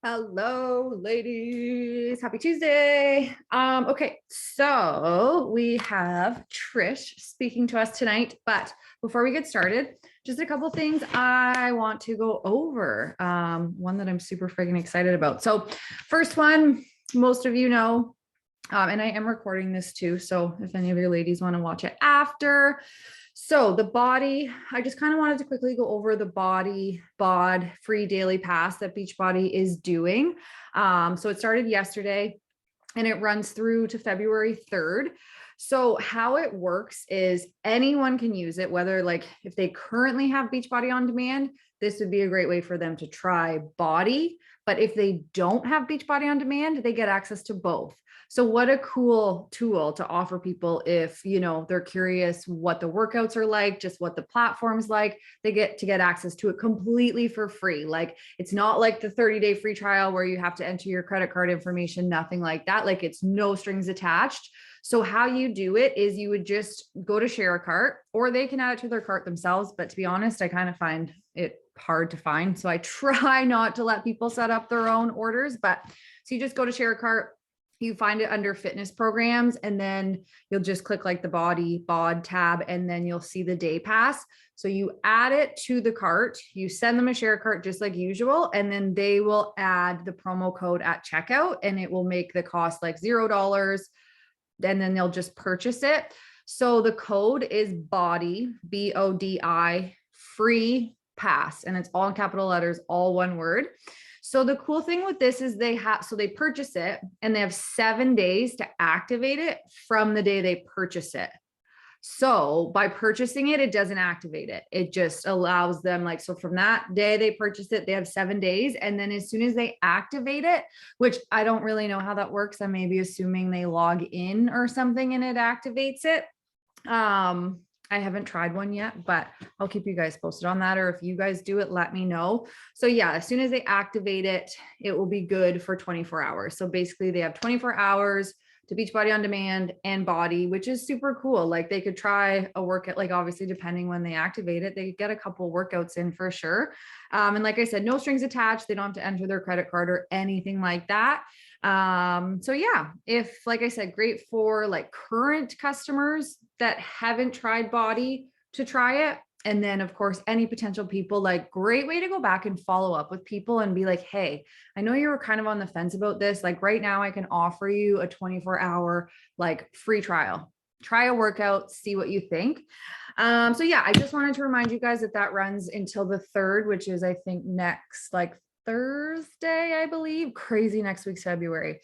Hello, ladies. Happy Tuesday. Okay, so we have Trish speaking to us tonight, but before we get started, just a couple things I want to go over. One that I'm super friggin' excited about. So, first one, most of you know, and I am recording this too. So if any of your ladies want to watch it after. So the body, I just kind of wanted to quickly go over the body bod free daily pass that Beachbody is doing. So it started yesterday and it runs through to February 3rd. So how it works is anyone can use it, whether like if they currently have Beachbody on demand, this would be a great way for them to try body. But if they don't have Beachbody on demand, they get access to both. So what a cool tool to offer people if, they're curious what the workouts are like, just what the platform's like, they get to get access to it completely for free. Like it's not like the 30-day free trial where you have to enter your credit card information, nothing like that. Like it's no strings attached. So how you do it is you would just go to share a cart, or they can add it to their cart themselves. But to be honest, I kind of find it hard to find. So I try not to let people set up their own orders, but so you just go to share a cart, you find it under fitness programs, and then you'll just click like the body bod tab, and then you'll see the day pass. So you add it to the cart, you send them a share cart just like usual, and then they will add the promo code at checkout and it will make the cost like $0. And then they'll just purchase it. So the code is BODI, BODI, free pass. And it's all in capital letters, all one word. So the cool thing with this is they purchase it and they have 7 days to activate it from the day they purchase it. So by purchasing it, it doesn't activate it. It just allows them so from that day they purchase it, they have 7 days. And then as soon as they activate it, which I don't really know how that works, I may be assuming they log in or something and it activates it. I haven't tried one yet, but I'll keep you guys posted on that. Or if you guys do it, let me know. So yeah, as soon as they activate it, it will be good for 24 hours. So basically they have 24 hours to Beachbody on demand and body, which is super cool. Like they could try a workout, like obviously depending when they activate it, they get a couple workouts in for sure. And like I said, no strings attached. They don't have to enter their credit card or anything like that. So yeah, if, like I said, great for like current customers that haven't tried body to try it. And then of course, any potential people, like great way to go back and follow up with people and be like, hey, I know you were kind of on the fence about this. Like right now I can offer you a 24-hour like free trial, try a workout, see what you think. So yeah, I just wanted to remind you guys that runs until the 3rd, which is I think next like Thursday, I believe. Crazy, next week's February.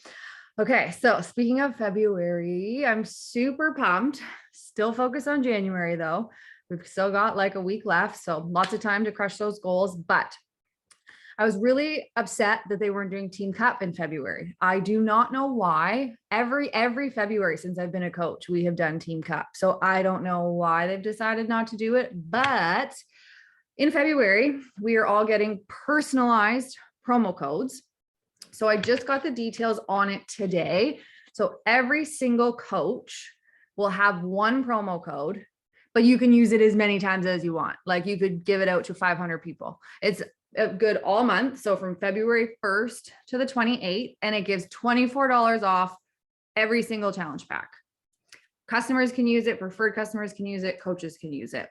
Okay, so speaking of February, I'm super pumped. Still focused on January though. We've still got like a week left, so lots of time to crush those goals. But I was really upset that they weren't doing Team Cup in February. I do not know why. Every February since I've been a coach, we have done Team Cup. So I don't know why they've decided not to do it, but in February, we are all getting personalized promo codes. So I just got the details on it today. So every single coach will have one promo code, but you can use it as many times as you want. Like you could give it out to 500 people. It's good all month. So from February 1st to the 28th, and it gives $24 off every single challenge pack. Customers can use it, preferred customers can use it, coaches can use it.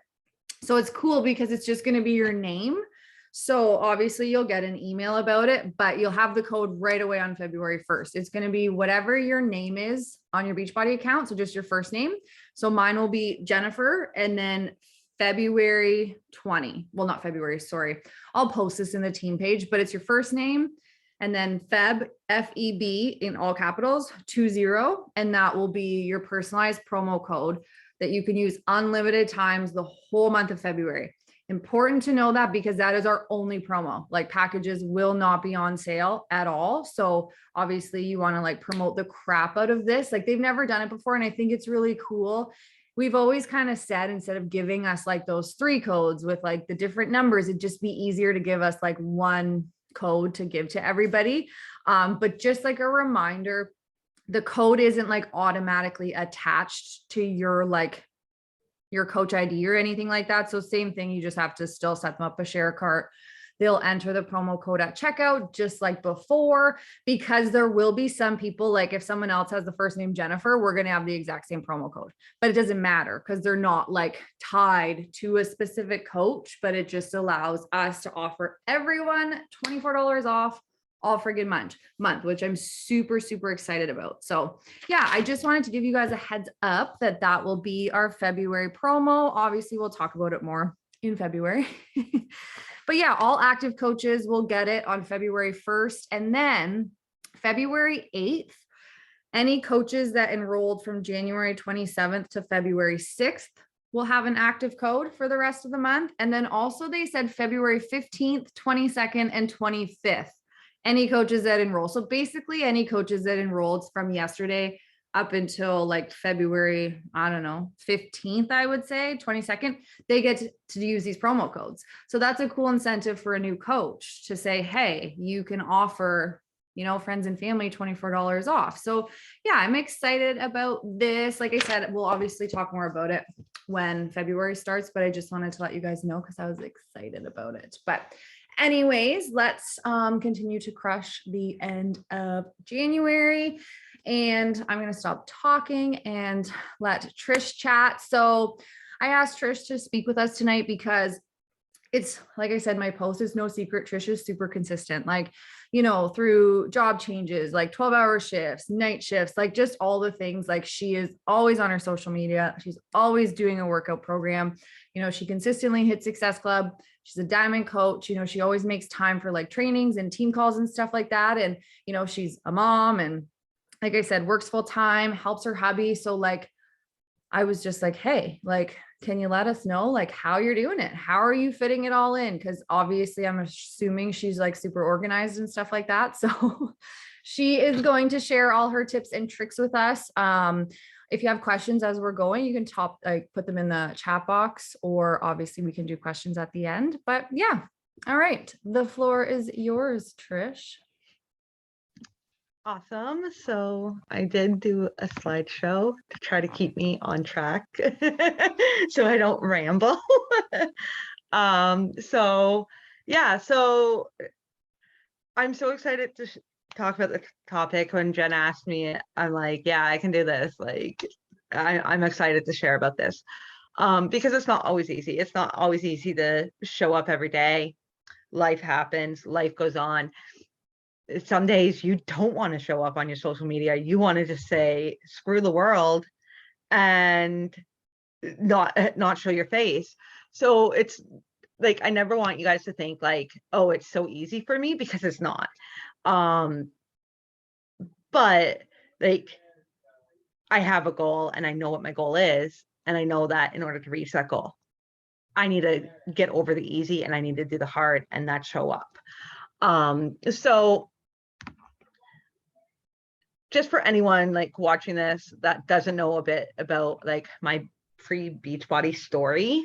So it's cool because it's just going to be your name. So obviously you'll get an email about it, but you'll have the code right away on February 1st. It's going to be whatever your name is on your Beachbody account. So just your first name. So mine will be Jennifer, and then February 20. Well, not February, sorry. I'll post this in the team page, but it's your first name and then Feb, F-E-B in all capitals, 20. And that will be your personalized promo code that you can use unlimited times the whole month of February. Important to know that because that is our only promo. Like packages will not be on sale at all. So obviously you want to like promote the crap out of this. Like they've never done it before. And I think it's really cool. We've always kind of said, instead of giving us like those 3 codes with like the different numbers, it'd just be easier to give us like one code to give to everybody. But just like a reminder, the code isn't like automatically attached to your coach ID or anything like that. So same thing, you just have to still set them up a share cart, they'll enter the promo code at checkout, just like before, because there will be some people, like if someone else has the first name Jennifer, we're going to have the exact same promo code, but it doesn't matter because they're not like tied to a specific coach, but it just allows us to offer everyone $24 off all friggin' month, which I'm super, super excited about. So yeah, I just wanted to give you guys a heads up that that will be our February promo. Obviously, we'll talk about it more in February. But yeah, all active coaches will get it on February 1st. And then February 8th, any coaches that enrolled from January 27th to February 6th will have an active code for the rest of the month. And then also they said February 15th, 22nd, and 25th. Any coaches that enroll. So basically any coaches that enrolled from yesterday up until like February, I don't know, 15th, I would say 22nd, they get to use these promo codes. So that's a cool incentive for a new coach to say, hey, you can offer, you know, friends and family $24 off. So yeah, I'm excited about this. Like I said, we'll obviously talk more about it when February starts, but I just wanted to let you guys know because I was excited about it. But anyways, let's continue to crush the end of January. And I'm going to stop talking and let Trish chat. So I asked Trish to speak with us tonight because it's, like I said, my post is no secret. Trish is super consistent, like, you know, through job changes, like 12-hour shifts, night shifts, like just all the things. Like she is always on her social media. She's always doing a workout program. You know, she consistently hits Success Club. She's a diamond coach. You know, she always makes time for like trainings and team calls and stuff like that. And, you know, she's a mom and, like I said, works full time, helps her hubby. So like, I was just like, hey, like, can you let us know like how you're doing it? How are you fitting it all in? Because obviously I'm assuming she's like super organized and stuff like that. So she is going to share all her tips and tricks with us. If you have questions as we're going, you can put them in the chat box, or obviously we can do questions at the end. But yeah, all right. The floor is yours, Trish. Awesome. So I did do a slideshow to try to keep me on track so I don't ramble. So yeah, so I'm so excited to talk about the topic. When Jen asked me, I'm like, yeah, I can do this. Like, I'm excited to share about this because it's not always easy. It's not always easy to show up every day. Life happens, life goes on. Some days you don't want to show up on your social media. You want to just say, screw the world and not show your face. So it's like, I never want you guys to think like, oh, it's so easy for me, because it's not. But like, I have a goal and I know what my goal is. And I know that in order to reach that goal, I need to get over the easy and I need to do the hard and not show up. So just for anyone like watching this that doesn't know a bit about like my pre-Beachbody story,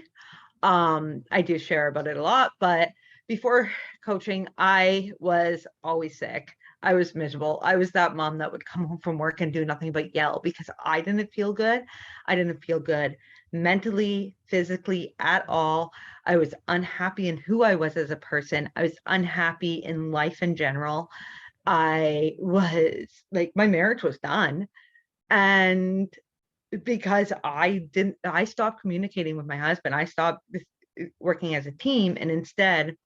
I do share about it a lot, but before coaching, I was always sick. I was miserable. I was that mom that would come home from work and do nothing but yell because I didn't feel good. I didn't feel good mentally, physically at all. I was unhappy in who I was as a person. I was unhappy in life in general. I was like, my marriage was done. And because I stopped communicating with my husband. I stopped working as a team and instead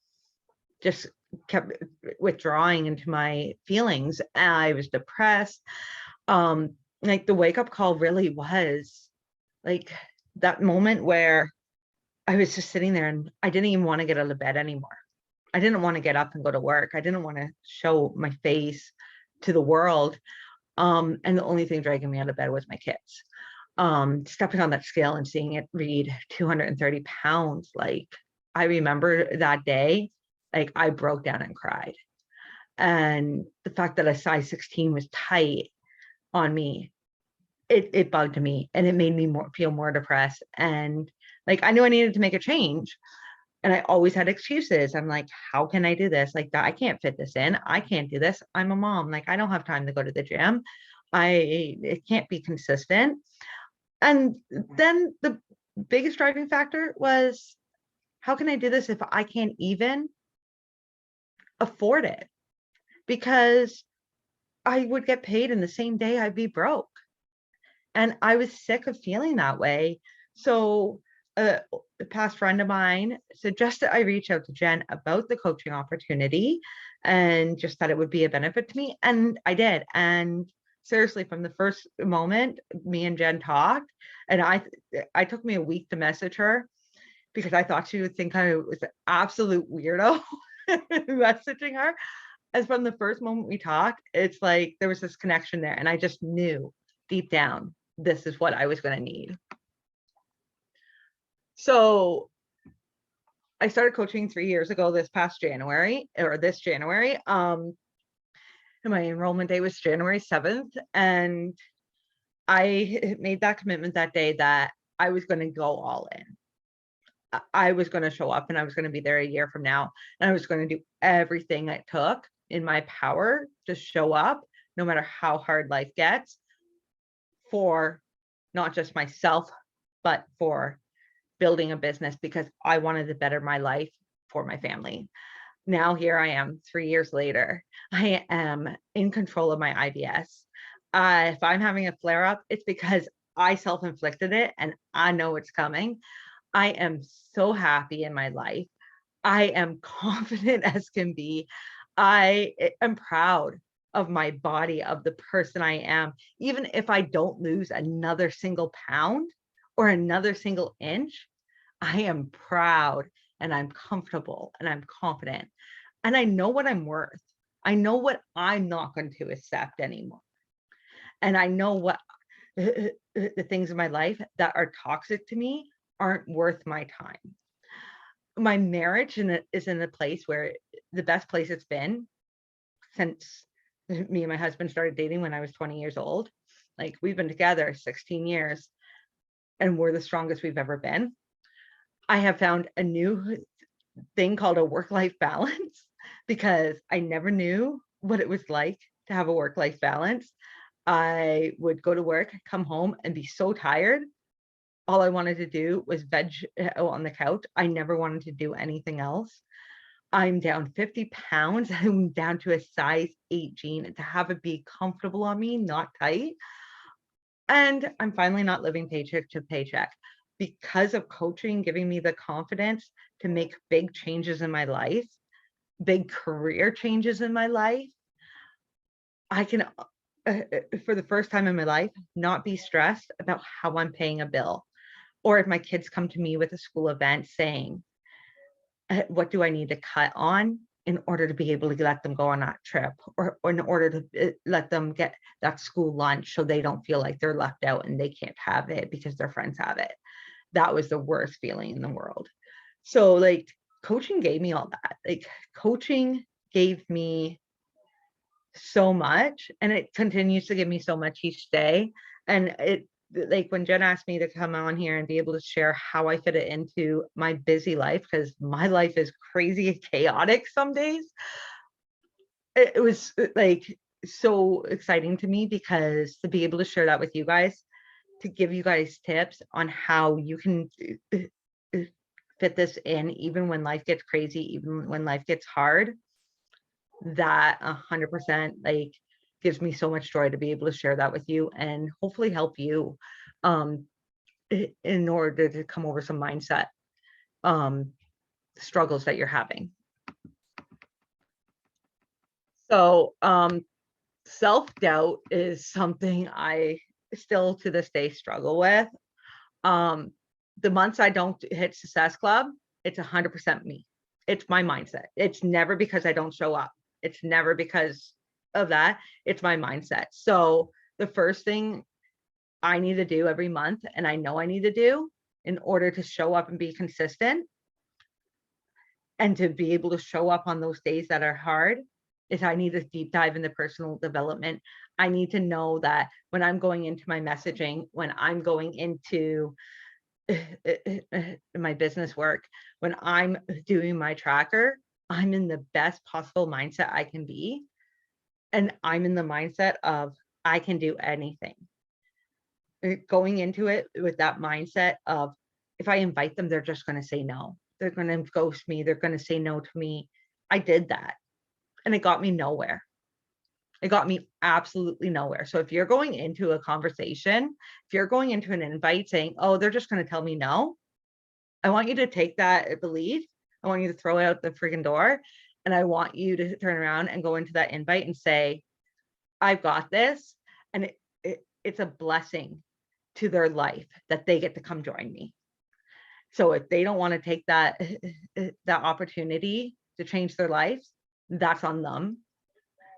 just kept withdrawing into my feelings. I was depressed. Like the wake up call really was like that moment where I was just sitting there and I didn't even want to get out of bed anymore. I didn't want to get up and go to work. I didn't want to show my face to the world. And the only thing dragging me out of bed was my kids. Stepping on that scale and seeing it read 230 pounds. Like, I remember that day, like I broke down and cried. And the fact that a size 16 was tight on me, it bugged me and it made me feel more depressed. And like, I knew I needed to make a change. And I always had excuses. I'm like, how can I do this? Like that, I can't fit this in. I can't do this. I'm a mom. Like, I don't have time to go to the gym. It can't be consistent. And then the biggest driving factor was, how can I do this if I can't even afford it because I would get paid and the same day I'd be broke. And I was sick of feeling that way. So a past friend of mine suggested I reach out to Jen about the coaching opportunity and just that it would be a benefit to me. And I did. And seriously, from the first moment, me and Jen talked, and I took me a week to message her because I thought she would think I was an absolute weirdo messaging her. As from the first moment we talked, it's like there was this connection there. And I just knew deep down, this is what I was going to need. So I started coaching 3 years ago this January. And my enrollment day was January 7th. And I made that commitment that day that I was going to go all in. I was going to show up and I was going to be there a year from now. And I was going to do everything it took in my power to show up, no matter how hard life gets, for not just myself, but for building a business, because I wanted to better my life for my family. Now here I am 3 years later. I am in control of my IBS. If I'm having a flare up, it's because I self-inflicted it and I know it's coming. I am so happy in my life. I am confident as can be. I am proud of my body, of the person I am. Even if I don't lose another single pound or another single inch, I am proud and I'm comfortable and I'm confident. And I know what I'm worth. I know what I'm not going to accept anymore. And I know what the things in my life that are toxic to me aren't worth my time. My marriage is in a place where the best place it's been since me and my husband started dating when I was 20 years old. Like, we've been together 16 years and we're the strongest we've ever been. I have found a new thing called a work-life balance because I never knew what it was like to have a work-life balance. I would go to work, come home and be so tired. All I wanted to do was veg on the couch. I never wanted to do anything else. I'm down 50 pounds. I'm down to a size 8 jean to have it be comfortable on me, not tight. And I'm finally not living paycheck to paycheck because of coaching, giving me the confidence to make big changes in my life, big career changes in my life. I can, for the first time in my life, not be stressed about how I'm paying a bill. Or if my kids come to me with a school event saying, what do I need to cut on in order to be able to let them go on that trip, or in order to let them get that school lunch so they don't feel like they're left out and they can't have it because their friends have it. That was the worst feeling in the world. So like, coaching gave me all that. Like, coaching gave me so much, and it continues to give me so much each day. And it, like, when Jen asked me to come on here and be able to share how I fit it into my busy life, because my life is crazy and chaotic some days, it was like so exciting to me, because to be able to share that with you guys, to give you guys tips on how you can fit this in, even when life gets crazy, even when life gets hard, that 100% like gives me so much joy to be able to share that with you and hopefully help you in order to come over some mindset struggles that you're having. So self-doubt is something I still to this day struggle with. The months I don't hit Success Club, it's 100% me. It's my mindset. It's never because I don't show up. It's never because of that. It's my mindset. So the first thing I need to do every month, and I know I need to do in order to show up and be consistent and to be able to show up on those days that are hard, is I need to deep dive into personal development. I need to know that when I'm going into my messaging, when I'm going into my business work, when I'm doing my tracker, I'm in the best possible mindset I can be. And I'm in the mindset of I can do anything. Going into it with that mindset of, if I invite them, they're just going to say no. They're going to ghost me. They're going to say no to me. I did that. And it got me nowhere. It got me absolutely nowhere. So if you're going into a conversation, if you're going into an invite saying, oh, they're just going to tell me no, I want you to take that belief. I want you to throw it out the freaking door. And I want you to turn around and go into that invite and say, I've got this. And it's a blessing to their life that they get to come join me. So if they don't want to take that opportunity to change their lives, that's on them.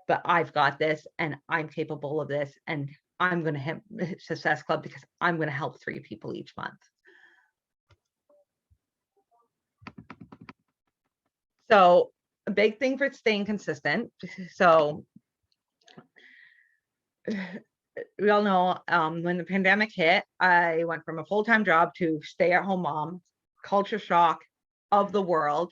But I've got this, and I'm capable of this, and I'm going to hit Success Club because I'm going to help 3 people each month. So a big thing for staying consistent. So we all know when the pandemic hit, I went from a full-time job to stay-at-home mom, culture shock of the world.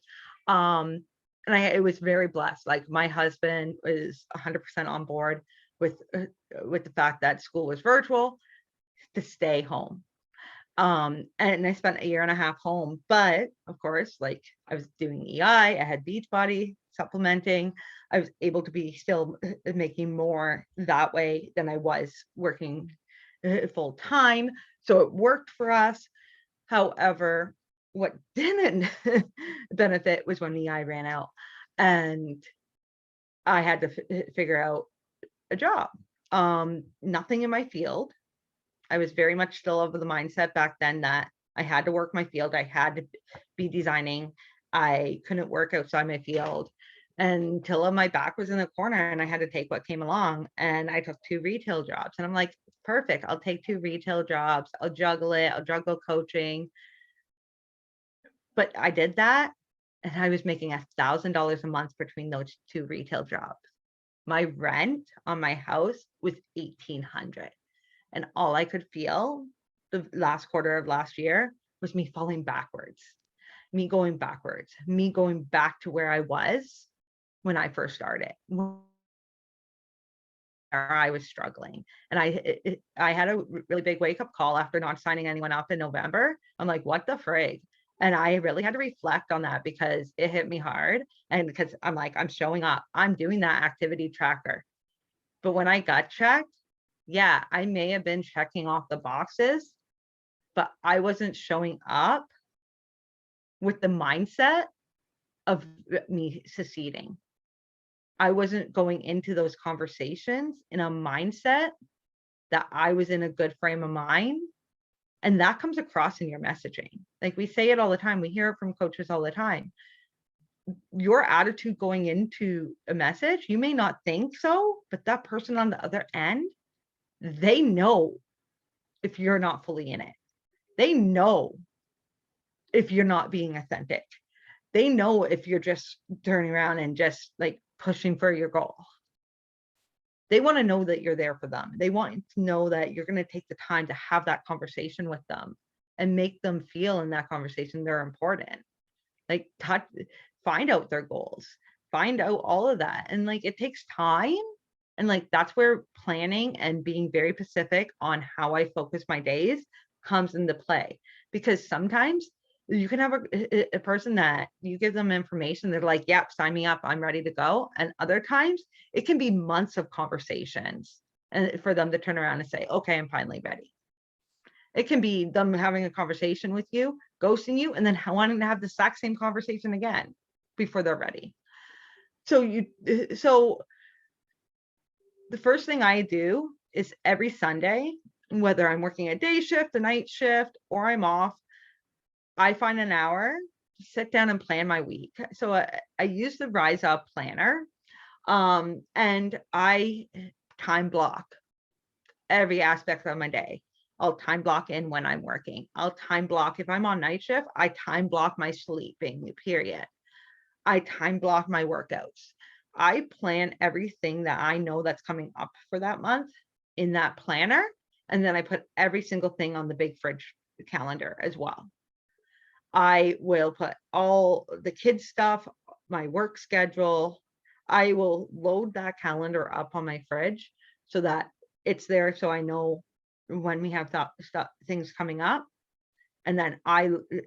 And it was very blessed. Like, my husband was 100% on board with the fact that school was virtual, to stay home. And I spent a year and a half home, but of course, like, I was doing EI, I had Beachbody supplementing. I was able to be still making more that way than I was working full time. So it worked for us. However, what didn't benefit was when the EI ran out, and I had to figure out a job. Nothing in my field. I was very much still of the mindset back then that I had to work my field. I had to be designing. I couldn't work outside my field until my back was in the corner and I had to take what came along. And I took 2 retail jobs, and I'm like, perfect. I'll take 2 retail jobs. I'll juggle it. I'll juggle coaching. But I did that, and I was making $1,000 a month between those 2 retail jobs. My rent on my house was $1,800. And all I could feel the last quarter of last year was me falling backwards, me going backwards, me going back to where I was when I first started. I was struggling, and I had a really big wake-up call after not signing anyone up in November. I'm like, what the frig? And I really had to reflect on that because it hit me hard. And because I'm like, I'm showing up, I'm doing that activity tracker. But when I gut checked, yeah, I may have been checking off the boxes, but I wasn't showing up with the mindset of me succeeding. I wasn't going into those conversations in a mindset that I was in a good frame of mind. And that comes across in your messaging. Like, we say it all the time. We hear it from coaches all the time. Your attitude going into a message, you may not think so, but that person on the other end, they know if you're not fully in it. They know if you're not being authentic. They know if you're just turning around and just like pushing for your goal. They want to know that you're there for them. They want to know that you're going to take the time to have that conversation with them and make them feel in that conversation they're important. Like, find out their goals, find out all of that. And like, it takes time. And like, that's where planning and being very specific on how I focus my days comes into play. Because sometimes you can have a person that you give them information, they're like, yep, sign me up, I'm ready to go. And other times it can be months of conversations and for them to turn around and say, okay, I'm finally ready. It can be them having a conversation with you, ghosting you, and then wanting to have the exact same conversation again before they're ready. So the first thing I do is every Sunday, whether I'm working a day shift, a night shift, or I'm off, I find an hour to sit down and plan my week. So I use the Rise Up planner, and I time block every aspect of my day. I'll time block in when I'm working. I'll time block if I'm on night shift. I time block my sleeping period. I time block my workouts. I plan everything that I know that's coming up for that month in that planner. And then I put every single thing on the big fridge calendar as well. I will put all the kids' stuff, my work schedule. I will load that calendar up on my fridge so that it's there. So I know when we have things coming up, And then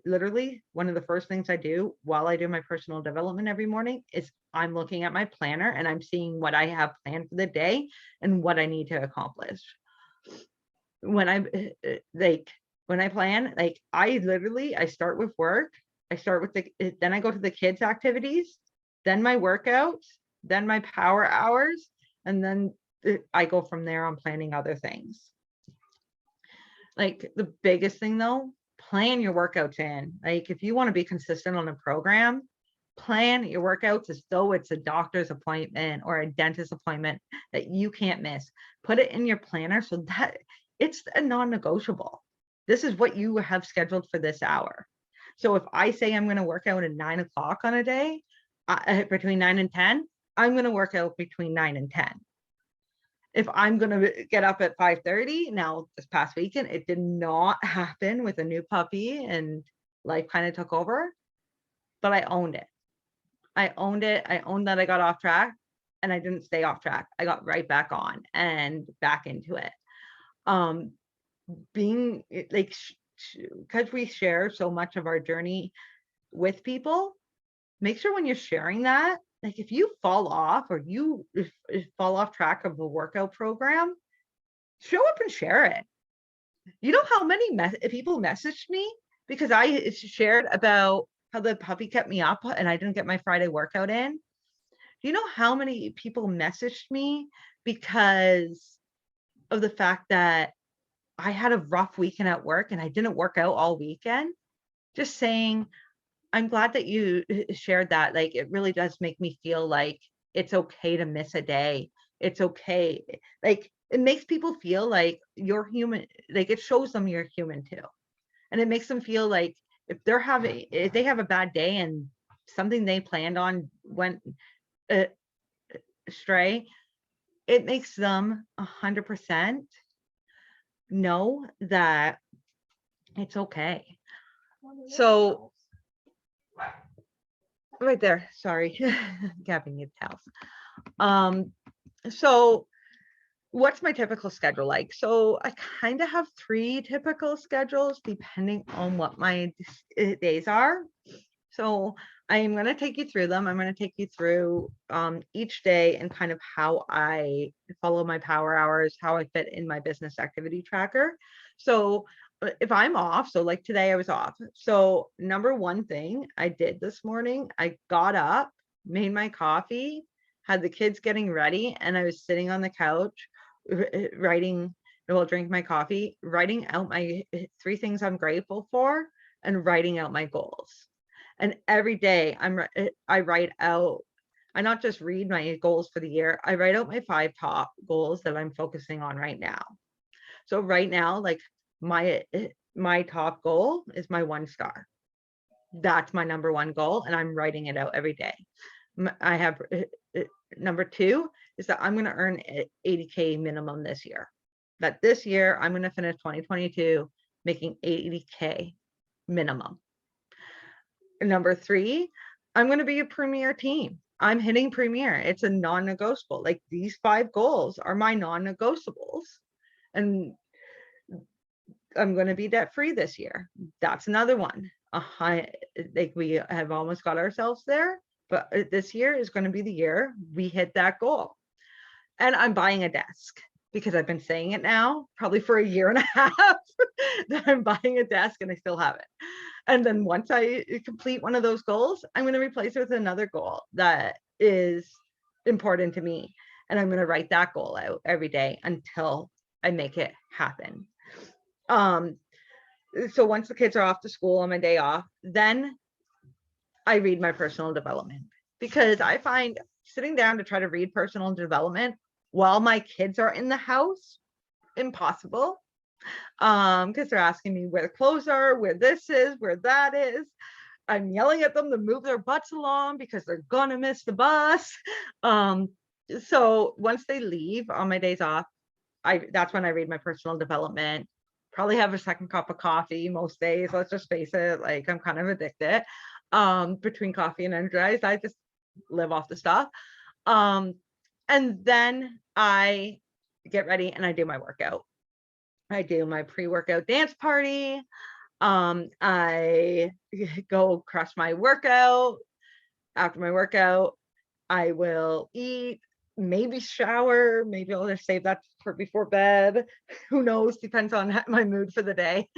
literally, one of the first things I do while I do my personal development every morning is I'm looking at my planner and I'm seeing what I have planned for the day and what I need to accomplish. When I plan, like I start with work. I start with then I go to the kids' activities, then my workouts, then my power hours, and then I go from there on planning other things. Like the biggest thing though, plan your workouts in. Like if you want to be consistent on a program, plan your workouts as though it's a doctor's appointment or a dentist appointment that you can't miss. Put it in your planner so that it's a non-negotiable. This is what you have scheduled for this hour. So if I say I'm going to work out at 9 o'clock on a day, between 9 and 10, I'm going to work out between 9 and 10. If I'm going to get up at 5:30, now this past weekend, it did not happen with a new puppy and life kind of took over, but I owned it. I owned it. I owned that I got off track and I didn't stay off track. I got right back on and back into it. Being like, because we share so much of our journey with people, make sure when you're sharing that, like if you fall off or you fall off track of a workout program, show up and share it. You know how many people messaged me because I shared about how the puppy kept me up and I didn't get my Friday workout in? Do you know how many people messaged me because of the fact that I had a rough weekend at work and I didn't work out all weekend? Just saying, I'm glad that you shared that. Like, it really does make me feel like it's okay to miss a day. It's okay. Like, it makes people feel like you're human. Like, it shows them you're human too. And it makes them feel like if they have a bad day and something they planned on went astray, it makes them 100% know that it's okay. So right there, sorry, Gabby needs towels. So what's my typical schedule like? So I kind of have 3 typical schedules depending on what my days are. So I'm going to take you through them. I'm going to take you through each day and kind of how I follow my power hours, how I fit in my business activity tracker. So if I'm off, so like today I was off. So number one thing I did this morning, I got up, made my coffee, had the kids getting ready, and I was sitting on the couch writing, drink my coffee, writing out my 3 things I'm grateful for and writing out my goals. And every day I write out, I not just read my goals for the year, I write out my 5 top goals that I'm focusing on right now. So right now, like my top goal is my 1 star. That's my number 1 goal. And I'm writing it out every day. I have number 2 is that I'm going to earn 80K minimum this year. That this year I'm going to finish 2022 making 80K minimum. Number 3, I'm going to be a premier team. I'm hitting premier. It's a non-negotiable. Like these 5 goals are my non-negotiables. And I'm going to be debt free this year. That's another one. Like we have almost got ourselves there, but this year is going to be the year we hit that goal. And I'm buying a desk because I've been saying it now probably for a year and a half that I'm buying a desk and I still have it. And then once I complete one of those goals, I'm going to replace it with another goal that is important to me. And I'm going to write that goal out every day until I make it happen. So once the kids are off to school on my day off, then I read my personal development, because I find sitting down to try to read personal development while my kids are in the house, impossible. Because they're asking me where the clothes are, where this is, where that is. I'm yelling at them to move their butts along because they're gonna miss the bus. So once they leave on my days off, that's when I read my personal development. Probably have a second cup of coffee most days. Let's just face it, like I'm kind of addicted. Between coffee and energized, I just live off the stuff. And then I get ready and I do my workout. I do my pre-workout dance party. I go crush my workout. After my workout, I will eat, maybe shower, maybe I'll just save that for before bed. Who knows? Depends on my mood for the day.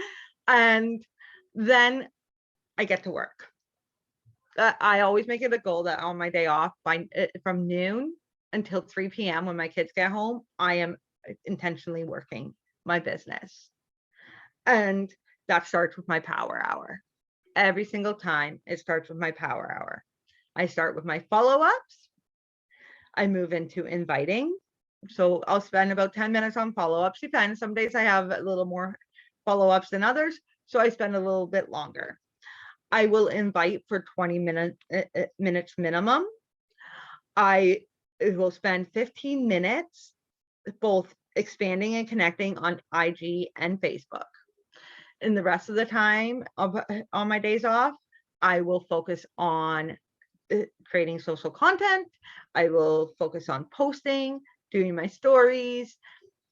And then I get to work. I always make it a goal that on my day off, from noon until 3 p.m. when my kids get home, I am intentionally working my business. And that starts with my power hour. Every single time it starts with my power hour. I start with my follow-ups. I move into inviting. So I'll spend about 10 minutes on follow-ups. Depends. Some days I have a little more follow-ups than others, so I spend a little bit longer. I will invite for 20 minutes minimum. I will spend 15 minutes both expanding and connecting on IG and Facebook. And the rest of the time on my days off, I will focus on creating social content. I will focus on posting, doing my stories.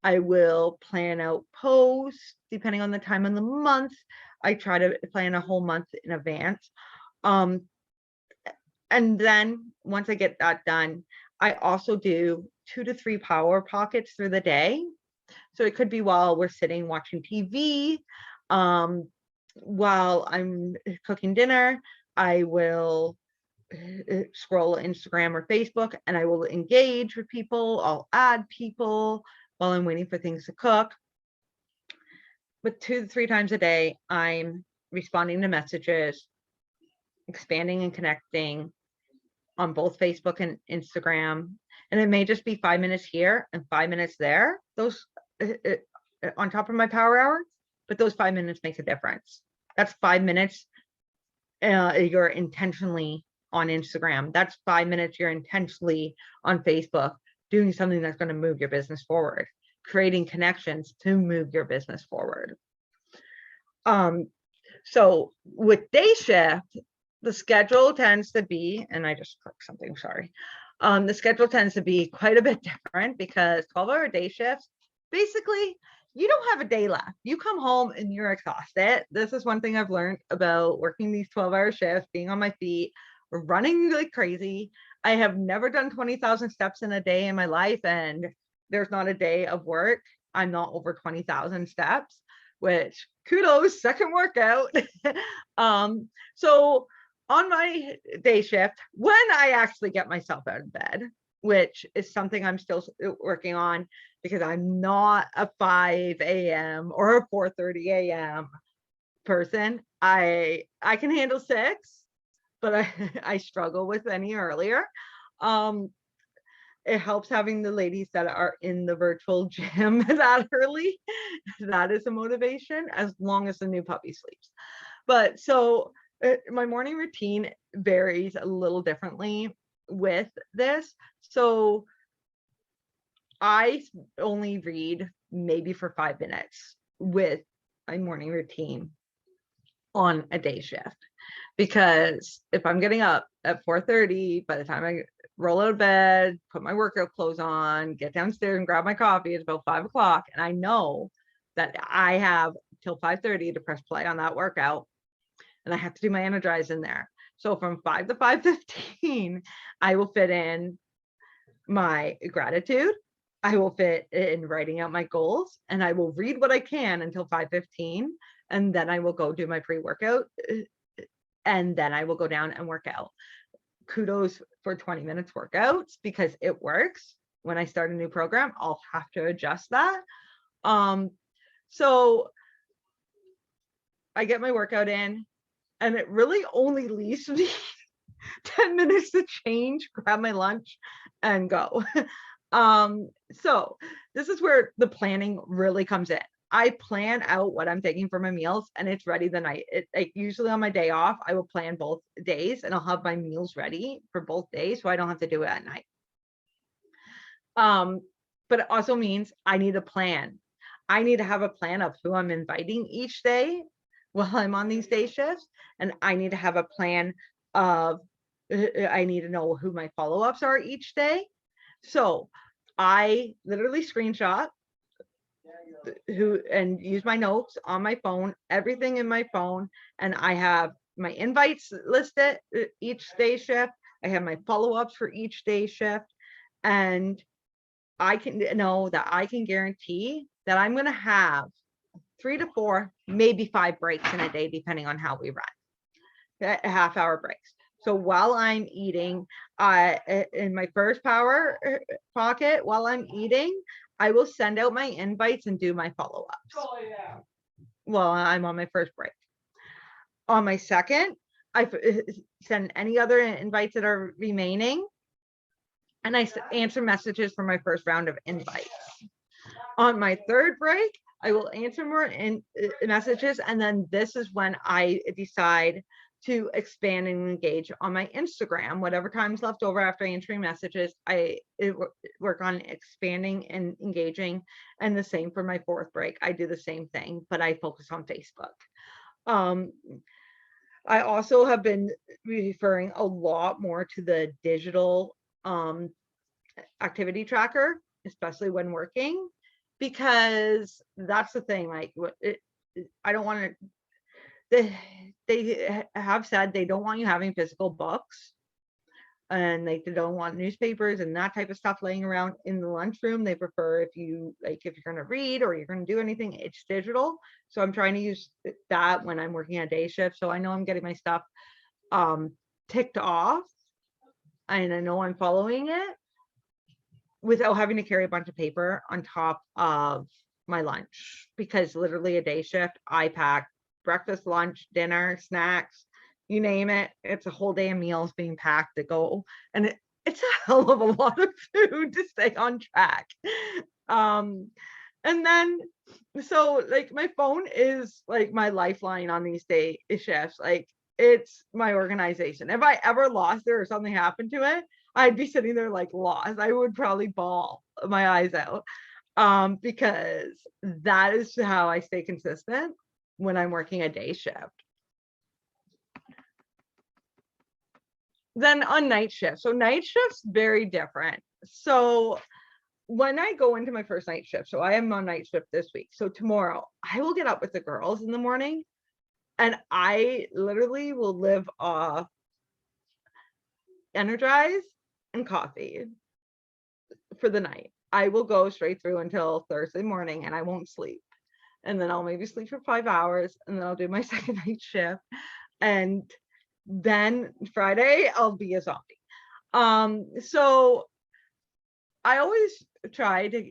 I will plan out posts depending on the time of the month. I try to plan a whole month in advance. And then once I get that done, I also do 2 to 3 power pockets through the day. So it could be while we're sitting watching TV, while I'm cooking dinner, I will scroll Instagram or Facebook and I will engage with people. I'll add people while I'm waiting for things to cook. But 2 to 3 times a day, I'm responding to messages, expanding and connecting on both Facebook and Instagram. And it may just be 5 minutes here and 5 minutes there. Those on top of my power hour, but those 5 minutes makes a difference. That's 5 minutes you're intentionally on Instagram. That's 5 minutes you're intentionally on Facebook, doing something that's going to move your business forward, creating connections to move your business forward. So with day shift, the schedule tends to be, and I just clicked something, sorry. The schedule tends to be quite a bit different because 12-hour day shifts, basically, you don't have a day left. You come home and you're exhausted. This is one thing I've learned about working these 12-hour shifts, being on my feet, running like crazy. I have never done 20,000 steps in a day in my life, and there's not a day of work I'm not over 20,000 steps, which kudos, second workout. So on my day shift, when I actually get myself out of bed, which is something I'm still working on because I'm not a 5 a.m. or a 4:30 a.m. person. I can handle 6, but I struggle with any earlier. It helps having the ladies that are in the virtual gym that early. That is a motivation, as long as the new puppy sleeps. But so my morning routine varies a little differently with this. So I only read maybe for 5 minutes with my morning routine on a day shift, because if I'm getting up at 4:30, by the time I roll out of bed, put my workout clothes on, get downstairs and grab my coffee, it's about 5 o'clock, and I know that I have till 5:30 to press play on that workout, and I have to do my energize in there. So from 5 to 5:15, I will fit in my gratitude. I will fit in writing out my goals, and I will read what I can until 5:15, and then I will go do my pre-workout, and then I will go down and work out. Kudos for 20 minutes workouts, because it works. When I start a new program, I'll have to adjust that. So I get my workout in, and it really only leaves me 10 minutes to change, grab my lunch, and go. So this is where the planning really comes in. I plan out what I'm taking for my meals, and it's ready the night. Like usually on my day off, I will plan both days, and I'll have my meals ready for both days, so I don't have to do it at night. But it also means I need a plan. I need to have a plan of who I'm inviting each day while I'm on these day shifts, and I need to have a plan of I need to know who my follow-ups are each day. So I literally screenshot and use my notes on my phone, everything in my phone. And I have my invites listed each day shift. I have my follow-ups for each day shift. And I can know that I can guarantee that I'm going to have 3 to 4, maybe 5 breaks in a day, depending on how we run, half-hour breaks. So while I'm eating, in my first power pocket, while I'm eating, I will send out my invites and do my follow-ups while I'm on my first break. On my second, I send any other invites that are remaining, and I answer messages for my first round of invites. On my third break, I will answer more messages, and then this is when I decide to expand and engage on my Instagram. Whatever time's left over after answering messages, I work on expanding and engaging. And the same for my fourth break. I do the same thing, but I focus on Facebook. I also have been referring a lot more to the digital activity tracker, especially when working, because that's the thing. Like, I don't want to. They have said they don't want you having physical books, and they don't want newspapers and that type of stuff laying around in the lunchroom. They prefer if you're going to read or you're going to do anything, it's digital. So I'm trying to use that when I'm working a day shift. So I know I'm getting my stuff ticked off, and I know I'm following it without having to carry a bunch of paper on top of my lunch, because literally a day shift, I pack breakfast, lunch, dinner, snacks, you name it. It's a whole day of meals being packed to go. And it's a hell of a lot of food to stay on track. And then, so like my phone is like my lifeline on these day shifts. Like, it's my organization. If I ever lost it or something happened to it, I'd be sitting there like lost. I would probably bawl my eyes out, because that is how I stay consistent when I'm working a day shift. Then on night shift. So night shift's very different. So when I go into my first night shift, so I am on night shift this week. So tomorrow I will get up with the girls in the morning, and I literally will live off Energize and coffee for the night. I will go straight through until Thursday morning, and I won't sleep. And then I'll maybe sleep for 5 hours, and then I'll do my second night shift. And then Friday I'll be a zombie. So I always try to,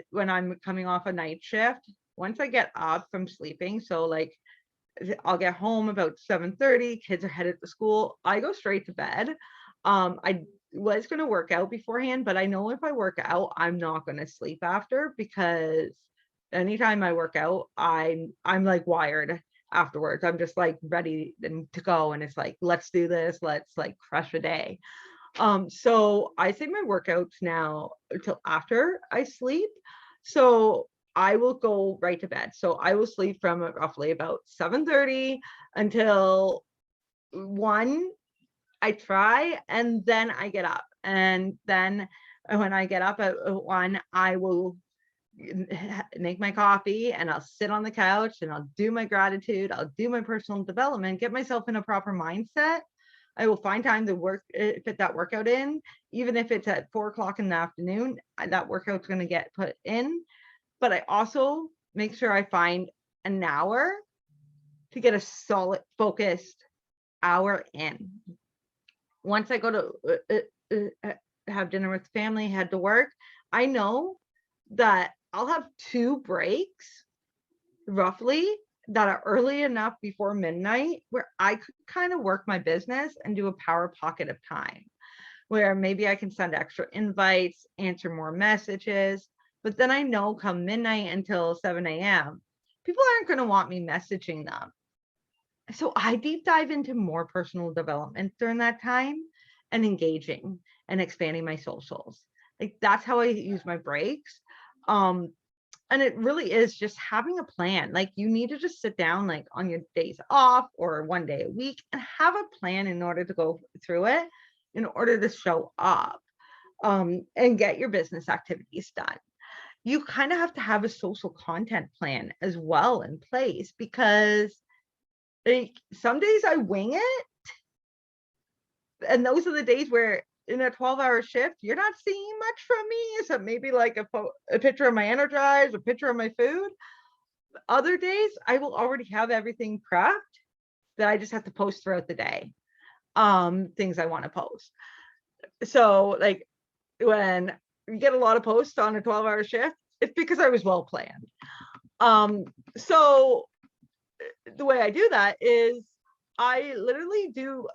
when I'm coming off a night shift, once I get up from sleeping, so like I'll get home about 7:30, kids are headed to school, I go straight to bed. I was going to work out beforehand, but I know if I work out, I'm not going to sleep after, because anytime I work out, I'm like wired afterwards. I'm just like ready to go, and it's like, let's do this, let's like crush a day. So I save my workouts now until after I sleep. So I will go right to bed. So I will sleep from roughly about 7:30 until 1. I try, and then I get up. And then when I get up at 1, I will make my coffee, and I'll sit on the couch, and I'll do my gratitude. I'll do my personal development, get myself in a proper mindset. I will find time to fit that workout in, even if it's at 4:00 in the afternoon, that workout's going to get put in. But I also make sure I find an hour to get a solid focused hour in. Once I go to have dinner with family, head to work, I know that I'll have 2 breaks roughly that are early enough before midnight where I could kind of work my business and do a power pocket of time, where maybe I can send extra invites, answer more messages. But then I know come midnight until 7 a.m., people aren't going to want me messaging them. So I deep dive into more personal development during that time, and engaging and expanding my socials. Like, that's how I use my breaks. And it really is just having a plan. Like, you need to just sit down, like on your days off or 1 day a week, and have a plan in order to go through it, in order to show up, and get your business activities done. you kind of have to have a social content plan as well in place, because like some days I wing it, and those are the days where in a 12-hour shift you're not seeing much from me, so maybe like a picture of my Energize, a picture of my food. Other days I will already have everything prepped that I just have to post throughout the day, things I want to post. So like when you get a lot of posts on a 12-hour shift, it's because I was well planned. So the way I do that is I literally do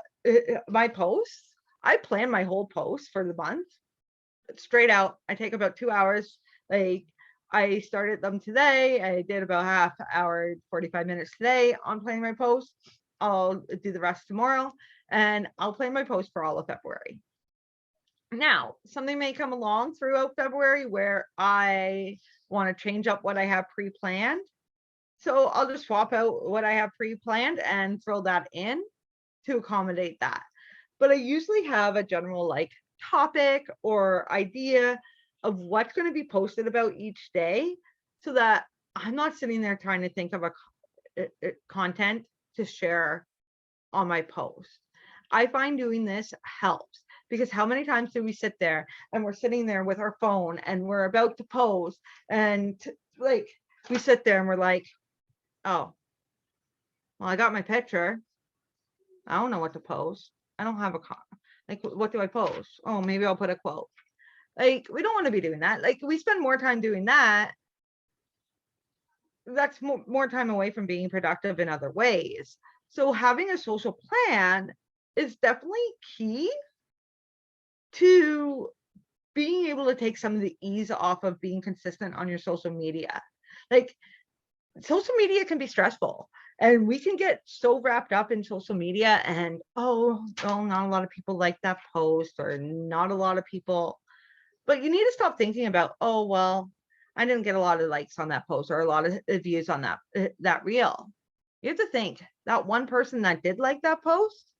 my posts. I plan my whole post for the month straight out. I take about 2 hours. Like I started them today. I did about half hour, 45 minutes today on planning my post. I'll do the rest tomorrow, and I'll plan my post for all of February. Now, something may come along throughout February where I want to change up what I have pre-planned. So I'll just swap out what I have pre-planned and throw that in to accommodate that. But I usually have a general like topic or idea of what's going to be posted about each day, so that I'm not sitting there trying to think of a content to share on my post. I find doing this helps, because how many times do we sit there and we're sitting there with our phone and we're about to post, and like we sit there and we're like, oh, well, I got my picture. I don't know what to post. I don't have a like, what do I post? Oh, maybe I'll put a quote. Like, we don't want to be doing that. Like, we spend more time doing that. That's more time away from being productive in other ways. So having a social plan is definitely key to being able to take some of the ease off of being consistent on your social media. Like, social media can be stressful, and we can get so wrapped up in social media and, oh, well, not a lot of people like that post, or not a lot of people. But you need to stop thinking about, oh, well, I didn't get a lot of likes on that post or a lot of views on that reel. You have to think that one person that did like that post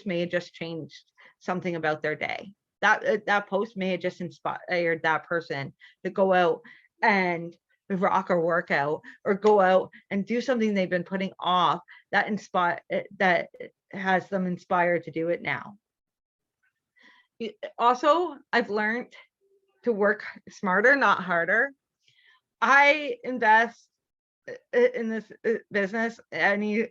may have just changed something about their day. That post may have just inspired that person to go out and rock or workout, or go out and do something they've been putting off, that has them inspired to do it now. Also, I've learned to work smarter, not harder. I invest in this business any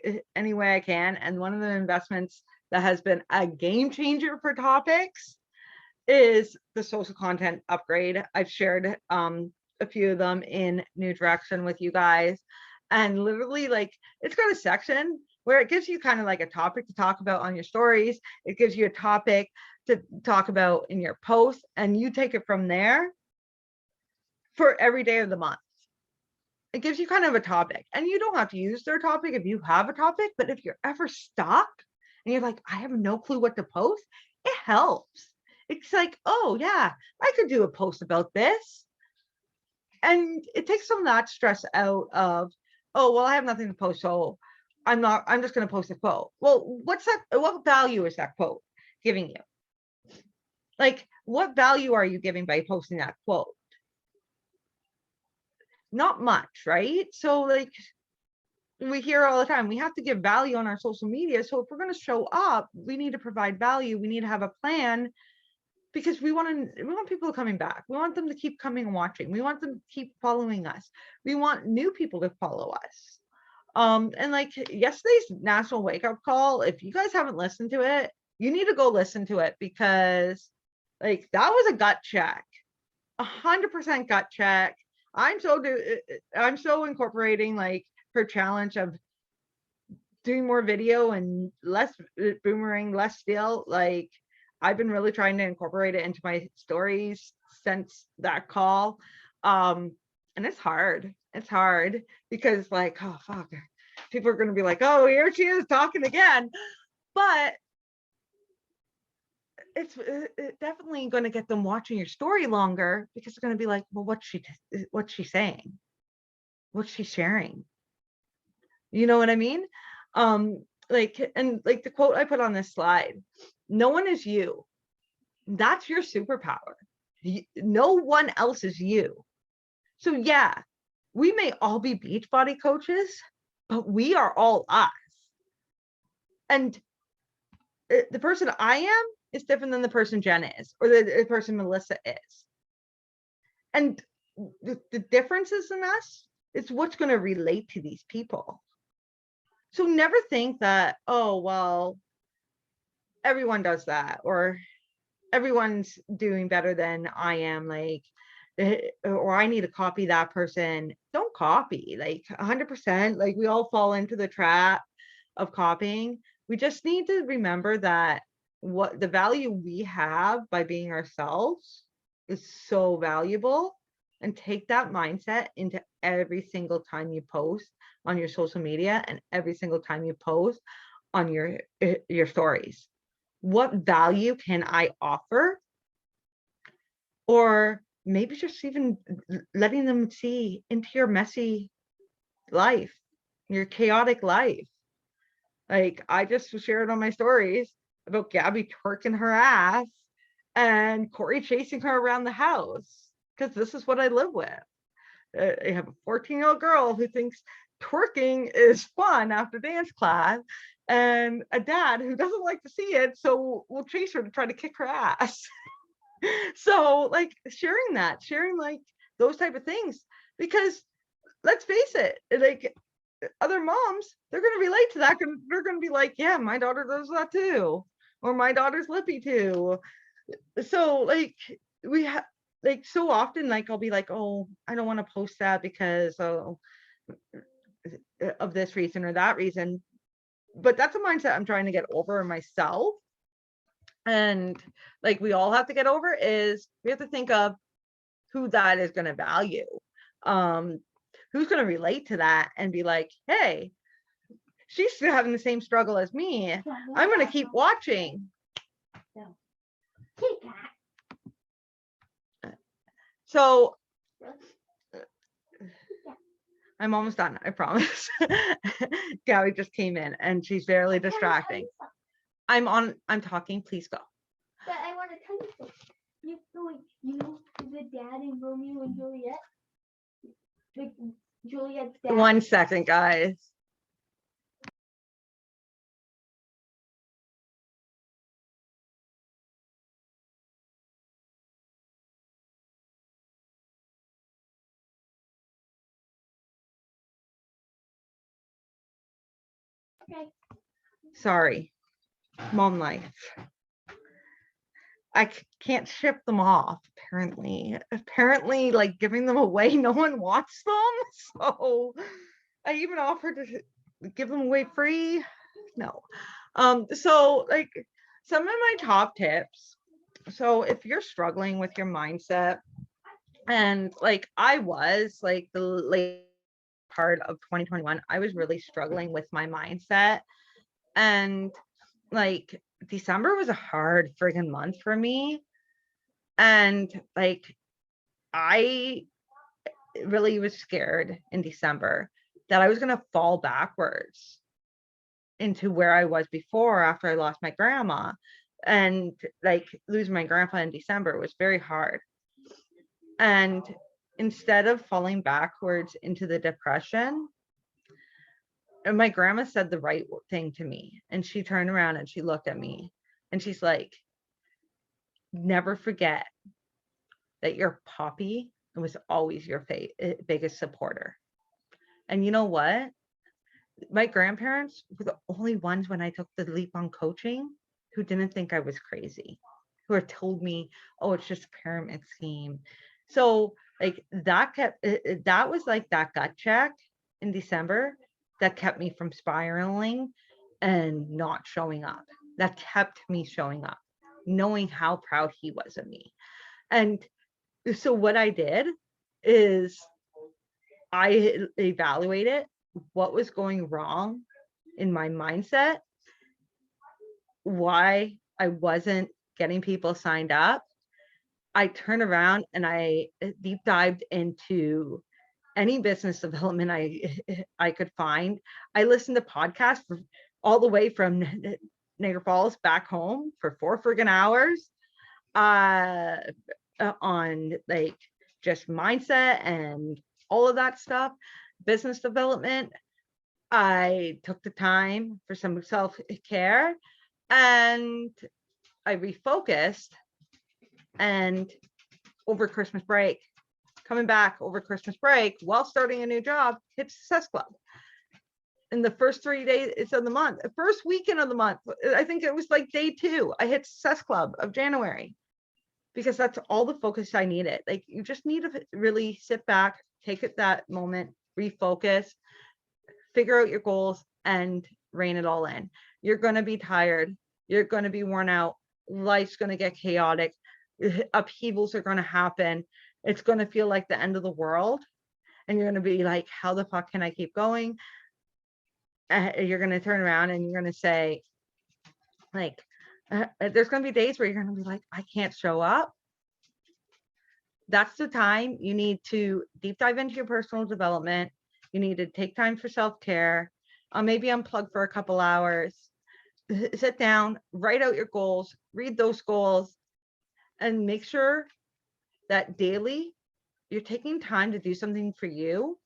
way I can, and one of the investments that has been a game changer for topics is the social content upgrade. I've shared a few of them in New Direction with you guys, and literally, like, it's got a section where it gives you kind of like a topic to talk about on your stories. It gives you a topic to talk about in your post, and you take it from there for every day of the month. It gives you kind of a topic, and you don't have to use their topic if you have a topic, but if you're ever stuck and you're like, I have no clue what to post, it helps. It's like, oh yeah, I could do a post about this. And it takes some of that stress out of, oh, well, I have nothing to post, so I'm just going to post a quote. Well, what value is that quote giving you? Like, what value are you giving by posting that quote? Not much, right? So like, we hear all the time, we have to give value on our social media. So if we're going to show up, we need to provide value. We need to have a plan, because we want people coming back. We want them to keep coming and watching. We want them to keep following us. We want new people to follow us. And like yesterday's national wake up call, if you guys haven't listened to it, you need to go listen to it, because like, that was a gut check, 100% gut check. I'm so incorporating like her challenge of doing more video and less boomerang, less still. Like, I've been really trying to incorporate it into my stories since that call. And it's hard. It's hard because, like, oh fuck, people are gonna be like, oh, here she is talking again. But it's definitely going to get them watching your story longer, because they're going to be like, well, what's she saying? What's she sharing? You know what I mean? Like, and like the quote I put on this slide, no one is you. That's your superpower. No one else is you. So yeah, we may all be Beachbody coaches, but we are all us. And the person I am is different than the person Jen is, or the person Melissa is. And the differences in us is what's going to relate to these people. So never think that, oh, well, everyone does that, or everyone's doing better than I am, like, or I need to copy that person. Don't copy, like 100%. Like, we all fall into the trap of copying. We just need to remember that what the value we have by being ourselves is so valuable, and take that mindset into every single time you post on your social media and every single time you post on your stories. What value can I offer? Or maybe just even letting them see into your messy life, your chaotic life. Like, I just shared on my stories about Gabby twerking her ass and Corey chasing her around the house, because this is what I live with. I have a 14-year-old girl who thinks twerking is fun after dance class, and a dad who doesn't like to see it, so will chase her to try to kick her ass. So, like, sharing like those type of things, because let's face it, like, other moms, they're going to relate to that. They're going to be like, yeah, my daughter does that too, or my daughter's lippy too. So, like, we have, like, so often, like, I'll be like, oh, I don't want to post that because of this reason or that reason. But that's a mindset I'm trying to get over myself. And, like, we all have to get over is we have to think of who that is going to value. Who's going to relate to that and be like, hey, she's having the same struggle as me. I'm going to keep watching. So I'm almost done, I promise. Gabby just came in and she's barely distracting. I'm talking, please go. But I want to tell you something. You know the dad in Romeo and Juliet? Like, Juliet's dad? 1 second, guys. Okay. Sorry, mom life. I can't ship them off, apparently, like, giving them away, no one wants them. So I even offered to give them away free. No. So, like, some of my top tips. So if you're struggling with your mindset, and, like, I was, like, the late part of 2021, I was really struggling with my mindset. And, like, December was a hard friggin' month for me. And, like, I really was scared in December that I was going to fall backwards into where I was before, after I lost my grandma. And, like, losing my grandpa in December was very hard. And instead of falling backwards into the depression, and my grandma said the right thing to me, and she turned around and she looked at me and she's like, never forget that your Poppy was always your biggest supporter. And you know what? My grandparents were the only ones, when I took the leap on coaching, who didn't think I was crazy, who had told me, oh, it's just a pyramid scheme. So, like, that was like that gut check in December that kept me from spiraling and not showing up. That kept me showing up, knowing how proud he was of me. And so what I did is I evaluated what was going wrong in my mindset, why I wasn't getting people signed up. I turned around and I deep dived into any business development I could find. I listened to podcasts all the way from Niagara Falls back home for 4 friggin' hours. on like just mindset and all of that stuff, business development. I took the time for some self-care and I refocused. And over Christmas break, coming back over Christmas break while starting a new job, hit Success Club. In the first 3 days of the month, the first weekend of the month, I think it was like day 2, I hit Success Club of January, because that's all the focus I needed. Like, you just need to really sit back, take it that moment, refocus, figure out your goals, and rein it all in. You're going to be tired. You're going to be worn out. Life's going to get chaotic. Upheavals are going to happen. It's going to feel like the end of the world. And you're going to be like, how the fuck can I keep going? You're going to turn around and you're going to say, like, there's going to be days where you're going to be like, I can't show up. That's the time you need to deep dive into your personal development. You need to take time for self-care. Maybe unplug for a couple hours. Sit down, write out your goals, read those goals, and make sure that daily you're taking time to do something for you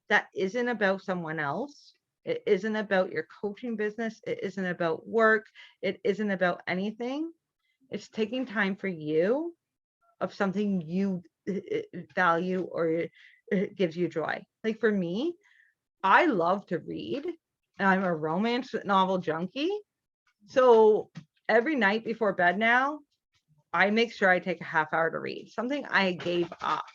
that isn't about someone else. It isn't about your coaching business. It isn't about work. It isn't about anything. It's taking time for you of something you value or it gives you joy. Like for me, I love to read and I'm a romance novel junkie. So every night before bed now, I make sure I take a half hour to read, something I gave up,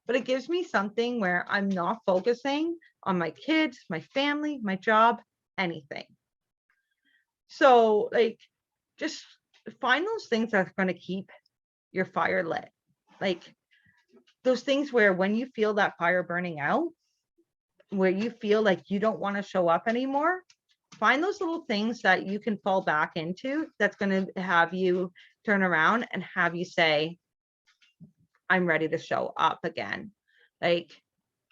but it gives me something where I'm not focusing on my kids, my family, my job, anything. So like, just find those things that are going to keep your fire lit. Like those things where when you feel that fire burning out, where you feel like you don't want to show up anymore, find those little things that you can fall back into that's going to have you turn around and have you say, I'm ready to show up again. Like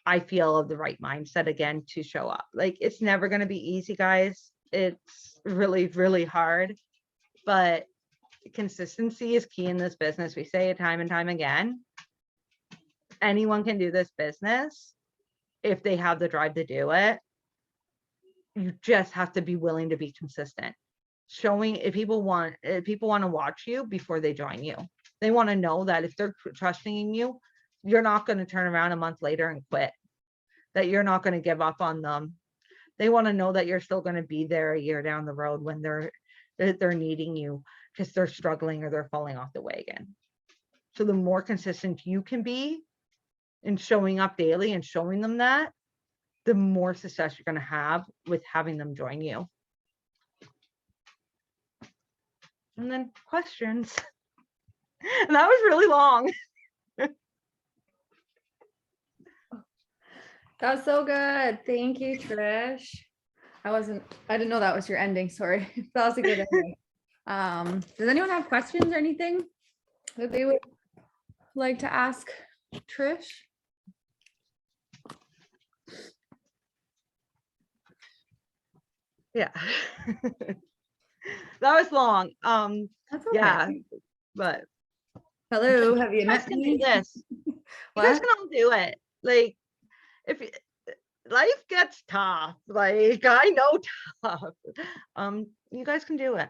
I feel the right mindset again to show up. Like it's never going to be easy, guys. It's really, really hard, but consistency is key in this business. We say it time and time again. Anyone can do this business if they have the drive to do it. You just have to be willing to be consistent. Showing if people want to watch you before they join you. They want to know that if they're trusting in you, you're not going to turn around a month later and quit, that you're not going to give up on them. They want to know that you're still going to be there a year down the road when they're needing you because they're struggling or they're falling off the wagon. So the more consistent you can be in showing up daily and showing them that, the more success you're going to have with having them join you. And then questions. And that was really long. That was so good. Thank you, Trish. I didn't know that was your ending. Sorry. That was a good ending. Does anyone have questions or anything that they would like to ask Trish? Yeah. That was long. That's okay. Yeah, but hello, have you guys met can me? do this. You guys can all do it. Like if life gets tough, like I know tough, you guys can do it.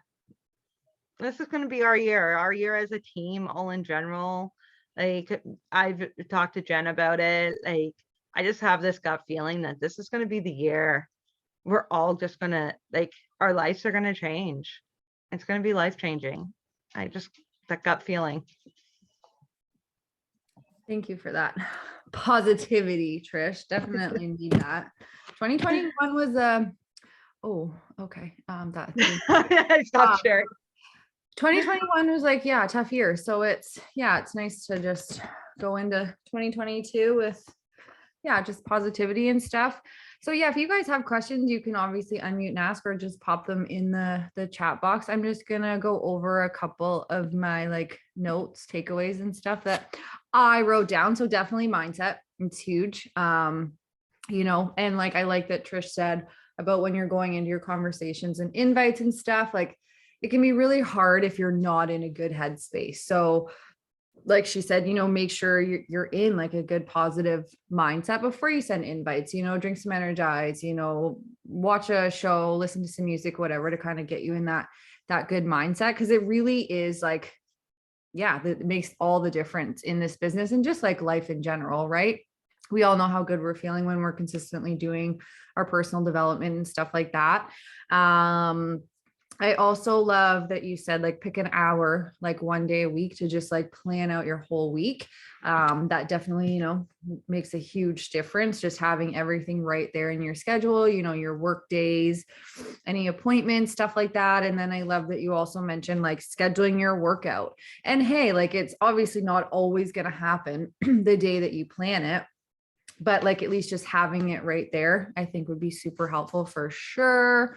This is going to be our year as a team, all in general. Like I've talked to Jen about it. Like I just have this gut feeling that this is going to be the year we're all just going to, like, our lives are going to change. It's going to be life changing. That gut feeling. Thank you for that positivity, Trish. Definitely need that. 2021 was oh, okay. That I stopped sharing. 2021 was like, yeah, tough year. So it's nice to just go into 2022 with just positivity and stuff. So yeah, if you guys have questions, you can obviously unmute and ask or just pop them in the chat box. I'm just gonna go over a couple of my like notes, takeaways and stuff that I wrote down. So definitely mindset, it's huge. You know, and like I like that Trish said about when you're going into your conversations and invites and stuff, like it can be really hard if you're not in a good headspace. So like she said, make sure you're in like a good positive mindset before you send invites, drink some Energize, watch a show, listen to some music, whatever, to kind of get you in that good mindset. Cause it really is like, yeah, it makes all the difference in this business and just like life in general, right? We all know how good we're feeling when we're consistently doing our personal development and stuff like that. I also love that you said like pick an hour, like one day a week to just like plan out your whole week. That definitely, makes a huge difference. Just having everything right there in your schedule, your work days, any appointments, stuff like that. And then I love that you also mentioned like scheduling your workout. And hey, like it's obviously not always going to happen the day that you plan it, but like at least just having it right there, I think would be super helpful for sure.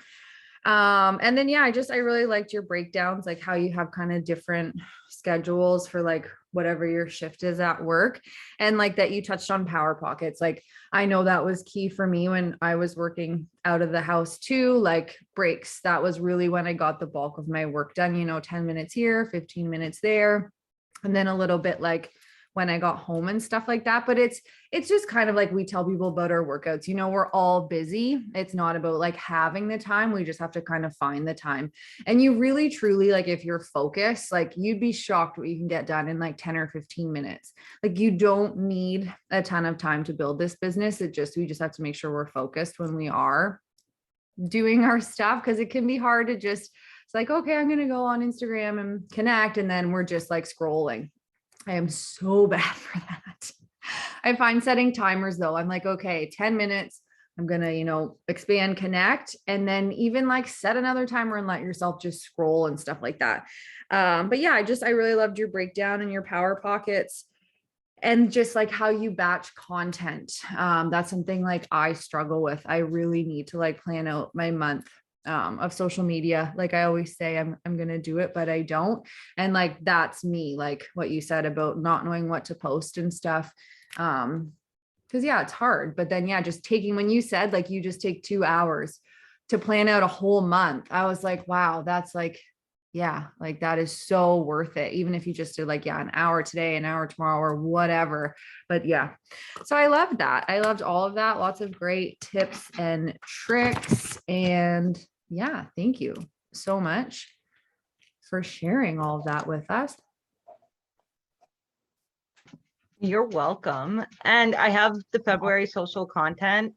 And then, yeah, I really liked your breakdowns, like how you have kind of different schedules for like whatever your shift is at work. And like that you touched on power pockets. Like, I know that was key for me when I was working out of the house too, like breaks. That was really when I got the bulk of my work done, 10 minutes here, 15 minutes there. And then a little bit like when I got home and stuff like that. But it's just kind of like we tell people about our workouts, we're all busy. It's not about like having the time. We just have to kind of find the time. And you really, truly, like if you're focused, like you'd be shocked what you can get done in like 10 or 15 minutes. Like you don't need a ton of time to build this business. We just have to make sure we're focused when we are doing our stuff. Cause it can be hard to just, it's like, okay, I'm going to go on Instagram and connect. And then we're just like scrolling. I am so bad for that. I find setting timers though. I'm like, okay, 10 minutes. I'm going to, expand, connect, and then even like set another timer and let yourself just scroll and stuff like that. But yeah, I really loved your breakdown and your power pockets and just like how you batch content. That's something like I struggle with. I really need to like plan out my month of social media. Like I always say, I'm going to do it, but I don't. And like, that's me, like what you said about not knowing what to post and stuff. Cause yeah, it's hard, but then, yeah, just when you said, like, you just take 2 hours to plan out a whole month. I was like, wow, that's like, yeah, like that is so worth it. Even if you just did like, yeah, an hour today, an hour tomorrow or whatever. But yeah, so I loved that. I loved all of that. Lots of great tips and tricks. And yeah, thank you so much for sharing all of that with us. You're welcome. And I have the February social content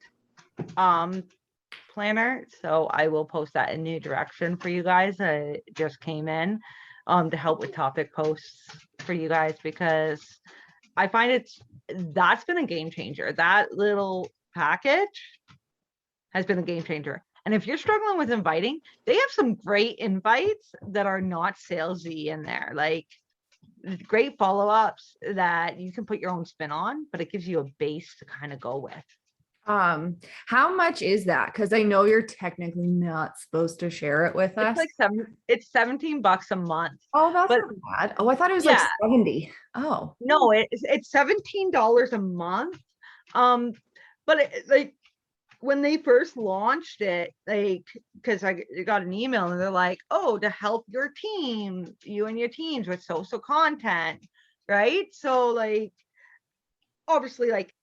planner, so I will post that in New Direction for you guys. It just came in to help with topic posts for you guys, because I find that's been a game changer. That little package has been a game changer. And if you're struggling with inviting, they have some great invites that are not salesy in there, like great follow-ups that you can put your own spin on, but it gives you a base to kind of go with. How much is that? Because I know you're technically not supposed to share it with us. It's $17 a month. Oh, that's not bad. Oh, I thought it was like 70. Oh, no, it's $17 a month. But like when they first launched it, like, because I got an email and they're like, oh, to help you and your teams with social content, right? So like, obviously, like,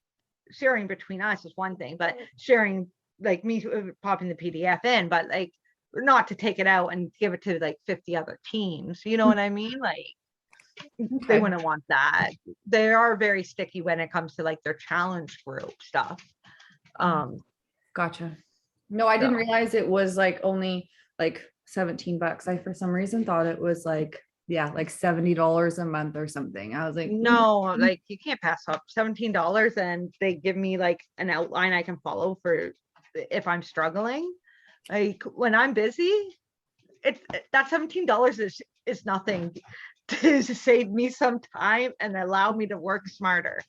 sharing between us is one thing, but sharing, like me popping the PDF in, but like not to take it out and give it to like 50 other teams, you know what I mean? Like, okay. They wouldn't want that. They are very sticky when it comes to like their challenge group stuff. Gotcha. No, I didn't realize it was like only like $17. I for some reason thought it was like, yeah, like $70 a month or something. I was like, no, like you can't pass up $17, and they give me like an outline I can follow for if I'm struggling. Like when I'm busy, that $17 is nothing to save me some time and allow me to work smarter.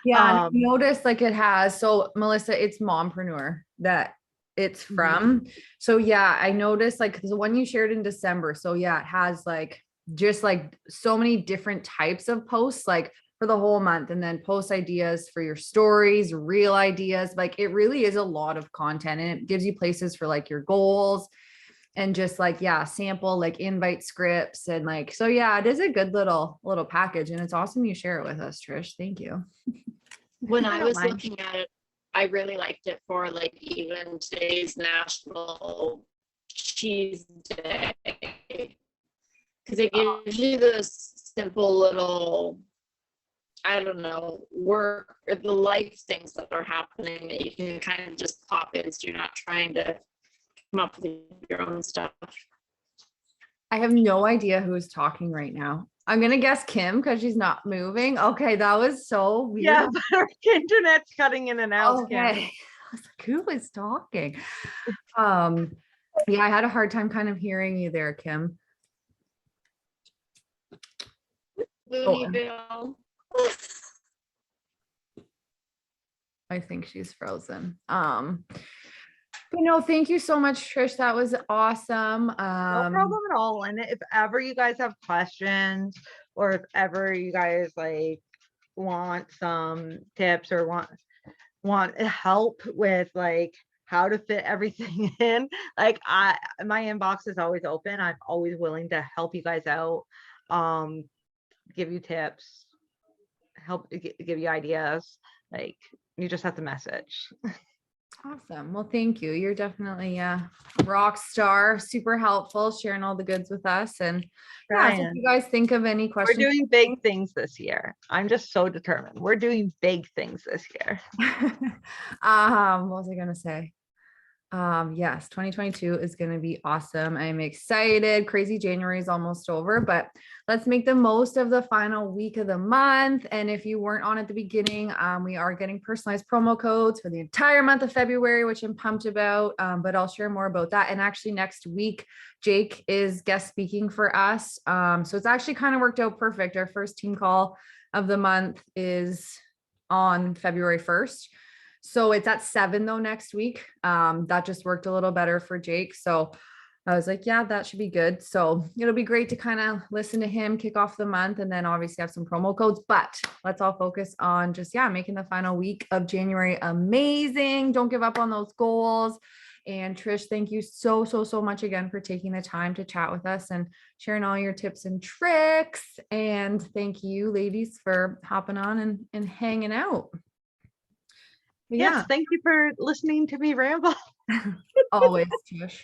Yeah, I noticed like it has. So Melissa, it's Mompreneur that it's from. So yeah, I noticed like the one you shared in December. So yeah, it has like just like so many different types of posts, like for the whole month, and then post ideas for your stories, real ideas. Like it really is a lot of content, and it gives you places for like your goals. and just like, yeah, sample like invite scripts and like, so yeah, it is a good little package, and it's awesome you share it with us, Trish. Thank you. When I I don't was mind. looking at it, I really liked it for like even today's National Cheese Day, because it gives you this simple little, I don't know, work or the life things that are happening that you can kind of just pop in, so you're not trying to come up with your own stuff. I have no idea who's talking right now. I'm gonna guess Kim because she's not moving. Okay, that was so weird. Yeah, but our internet's cutting in and out. Okay. Kim. I was like, who is talking? Yeah, I had a hard time kind of hearing you there, Kim. Looneyville. I think she's frozen. But no, thank you so much, Trish. That was awesome. No problem at all. And if ever you guys have questions, or if ever you guys like want some tips or want help with like how to fit everything in, like my inbox is always open. I'm always willing to help you guys out, give you tips, help give you ideas. Like, you just have to message. Awesome. Well, thank you. You're definitely a rock star, super helpful, sharing all the goods with us. And yeah, so if you guys think of any We're questions, doing big things this year. I'm just so determined. We're doing big things this year. what was I gonna say? Yes, 2022 is going to be awesome. I'm excited. Crazy January is almost over, but let's make the most of the final week of the month. And if you weren't on at the beginning, we are getting personalized promo codes for the entire month of February, which I'm pumped about. But I'll share more about that. And actually next week, Jake is guest speaking for us. So it's actually kind of worked out perfect. Our first team call of the month is on February 1st. So it's at 7 though next week. That just worked a little better for Jake. So I was like, yeah, that should be good. So it'll be great to kind of listen to him kick off the month, and then obviously have some promo codes, but let's all focus on just, yeah, making the final week of January amazing. Don't give up on those goals. And Trish, thank you so much again for taking the time to chat with us and sharing all your tips and tricks. And thank you ladies for hopping on and hanging out. Yes, Yeah, thank you for listening to me ramble. always, Trish.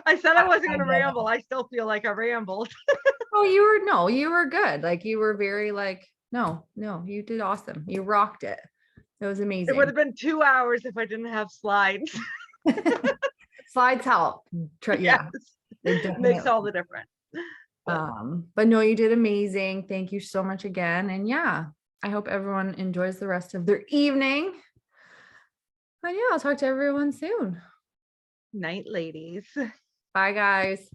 I said I wasn't going to ramble. I still feel like I rambled. Oh, you were good. Like, you were very like, no, you did awesome. You rocked it. It was amazing. It would have been 2 hours if I didn't have slides. Slides help. Yeah, Yes. Makes all the difference. But no, you did amazing. Thank you so much again. And yeah, I hope everyone enjoys the rest of their evening. And yeah, I'll talk to everyone soon. Night, ladies. Bye, guys.